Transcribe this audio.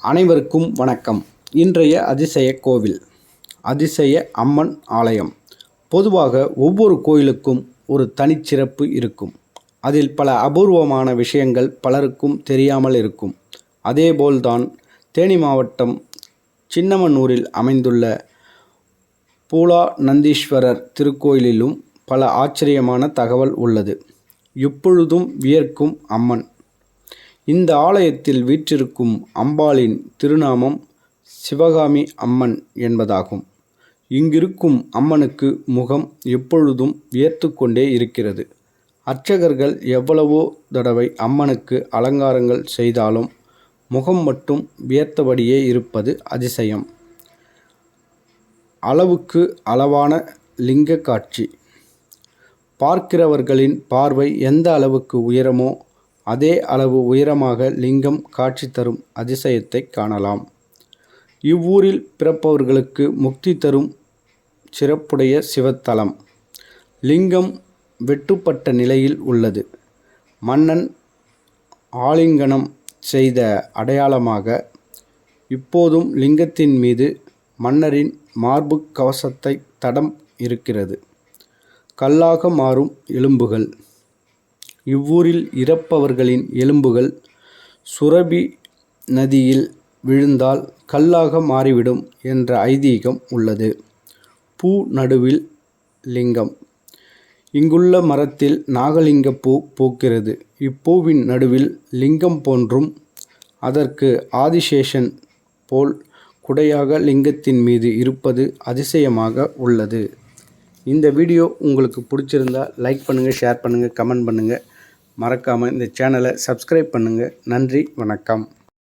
அனைவருக்கும் வணக்கம். இன்றைய அதிசய கோவில், அதிசய அம்மன் ஆலயம். பொதுவாக ஒவ்வொரு கோயிலுக்கும் ஒரு தனிச்சிறப்பு இருக்கும். அதில் பல அபூர்வமான விஷயங்கள் பலருக்கும் தெரியாமல் இருக்கும். அதேபோல்தான் தேனி மாவட்டம் சின்னமனூரில் அமைந்துள்ள பூலா நந்தீஸ்வரர் திருக்கோயிலிலும் பல ஆச்சரியமான தகவல் உள்ளது. எப்பொழுதும் வியர்க்கும் அம்மன். இந்த ஆலயத்தில் வீற்றிருக்கும் அம்பாளின் திருநாமம் சிவகாமி அம்மன் என்பதாகும். இங்கிருக்கும் அம்மனுக்கு முகம் எப்பொழுதும் வியர்த்து கொண்டே இருக்கிறது. அர்ச்சகர்கள் எவ்வளவோ தடவை அம்மனுக்கு அலங்காரங்கள் செய்தாலும் முகம் மட்டும் வியர்த்தபடியே இருப்பது அதிசயம். அளவுக்கு அளவான லிங்க காட்சி. பார்க்கிறவர்களின் பார்வை எந்த அளவுக்கு உயரமோ அதே அளவு உயரமாக லிங்கம் காட்சி தரும் அதிசயத்தை காணலாம். இவ்வூரில் பிறப்பவர்களுக்கு முக்தி தரும் சிறப்புடைய சிவத்தலம். லிங்கம் வெட்டுப்பட்ட நிலையில் உள்ளது. மன்னன் ஆலிங்கனம் செய்த அடையாளமாக இப்போதும் லிங்கத்தின் மீது மன்னரின் மார்பு கவசத்தை தடம் இருக்கிறது. கல்லாக மாறும் எலும்புகள். இவ்வூரில் இறப்பவர்களின் எலும்புகள் சுரபி நதியில் விழுந்தால் கல்லாக மாறிவிடும் என்ற ஐதீகம் உள்ளது. பூ நடுவில் லிங்கம். இங்குள்ள மரத்தில் நாகலிங்க பூ பூக்கிறது. இப்பூவின் நடுவில் லிங்கம் போன்றும் அதற்கு ஆதிசேஷன் போல் குடையாக லிங்கத்தின் மீது இருப்பது அதிசயமாக உள்ளது. இந்த வீடியோ உங்களுக்கு பிடிச்சிருந்தா லைக் பண்ணுங்கள், ஷேர் பண்ணுங்கள், கமெண்ட் பண்ணுங்கள். மறக்காமல் இந்த சேனலை சப்ஸ்கிரைப் பண்ணுங்கள். நன்றி, வணக்கம்.